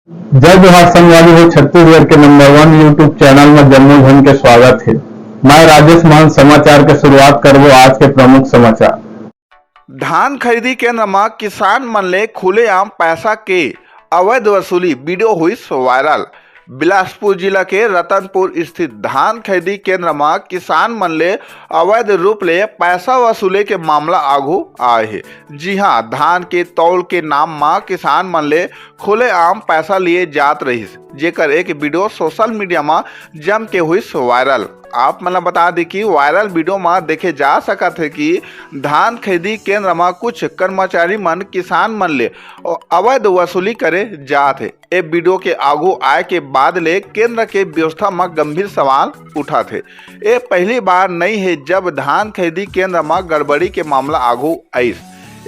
जय जोहार संगवारी हो। छत्तीसगढ़ के नंबर 1 यूट्यूब चैनल में जम्मू झन के स्वागत है। मैं राजेश महंत समाचार के शुरुआत करबो आज के प्रमुख समाचार। धान खरीदी केंद्र में किसान मन ले खुलेआम पैसा के अवैध वसूली वीडियो हुई वायरल। बिलासपुर जिला के रतनपुर स्थित धान खरीदी केंद्र में किसान मन ले अवैध रूप ले पैसा वसूले के मामला आगू आए है। जी हां, धान के तौल के नाम में किसान मन ले खुलेआम पैसा लिए जात रहिस, जेकर एक वीडियो सोशल मीडिया में जम के हुई वायरल। आप मन बता दी कि वायरल वीडियो में देखे जा सकत है कि धान खरीदी केंद्र में कुछ कर्मचारी मन किसान मन ले अवैध वसूली करे जात है। ए वीडियो के आगू आए के बाद ले केंद्र के व्यवस्था में गंभीर सवाल उठा थे। ये पहली बार नहीं है जब धान खरीदी केंद्र में गड़बड़ी के मामला आगू आईस।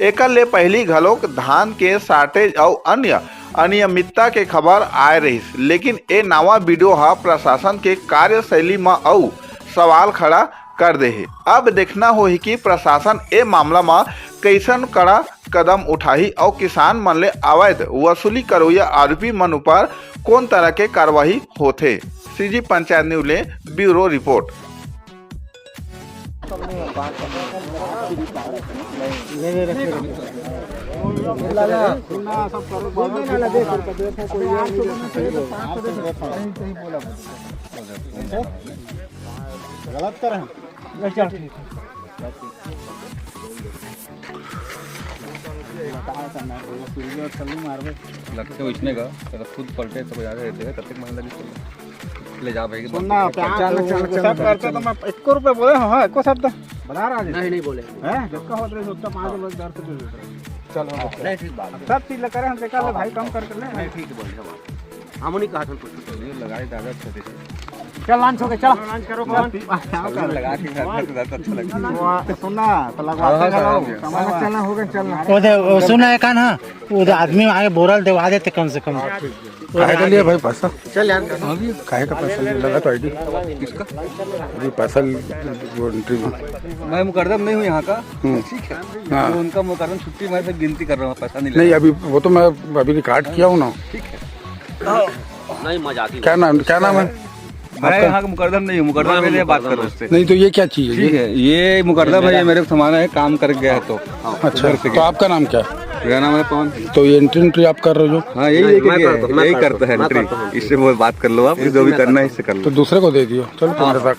एकर ले पहली घलोक धान के शार्टेज और अन्य अनियमितता के खबर आए रहीस, लेकिन ए नवा वीडियो हा प्रशासन के कार्यशैली में और सवाल खड़ा कर दे है। अब देखना हो कि प्रशासन ए मामला में कैसन कड़ा कदम उठाही और किसान मन ले अवैध वसूली करोया आरोपी मन ऊपर कौन तरह के कार्रवाई होथे। सीजी पंचायत न्यूज ले ब्यूरो रिपोर्ट। गलत कर लगते हो इसमें का खुद पलटे तो याद रहते हैं तब तक मान ले जा भाई सुनना सब करते तो मैं 1 रुपए बोले हां 1 शब्द बता रहा नहीं बोले हैं जिसका होत रहे उसका 5 लोग दर से दे चलो नहीं ठीक बात सब चीज करे हम देखा ले भाई कम करके नहीं ठीक बोल हम नहीं कहा कुछ लगाए दादा छोटे चल लॉन्च हो गया, चलो लॉन्च करो कौन लगा के ज्यादा अच्छा लगता सुनना तो लगवा सामान चलना होगा चलना वो सुना है कान। हाँ वो आदमी आगे बोरल देवा देते कम से कम। काहे का लिए भाई पैसा? चल यार काहे का पैसा लगा तो आईडी किसका अभी पैसा वो एंट्री में मैं मुकदम नहीं हूँ यहाँ का। ठीक है हाँ। तो उनका मुकदम छुट्टी मैं फिर गिनती कर रहा हूँ, पैसा नहीं नहीं अभी वो तो मैं अभी रिकॉर्ड किया हूँ ना। ठीक है नहीं मजा क्या नाम है? मैं यहाँ का मुकदम नहीं हूँ, मुकदम के लिए बात कर रहा हूँ उससे। नहीं तो ये क्या चीज है? ठीक है ये मुकदम है, ये मेरे को सामान है, काम कर गया है तो। अच्छा तो आपका नाम क्या है? मेरा नाम है पवन। तो ये एंट्री आप कर रहे हो जो? हाँ यही करता है एंट्री। इससे वो बात कर लो आप, जो भी करना है इससे कर लो। तो दूसरे को दे दियो। चलो तुम्हारे साथ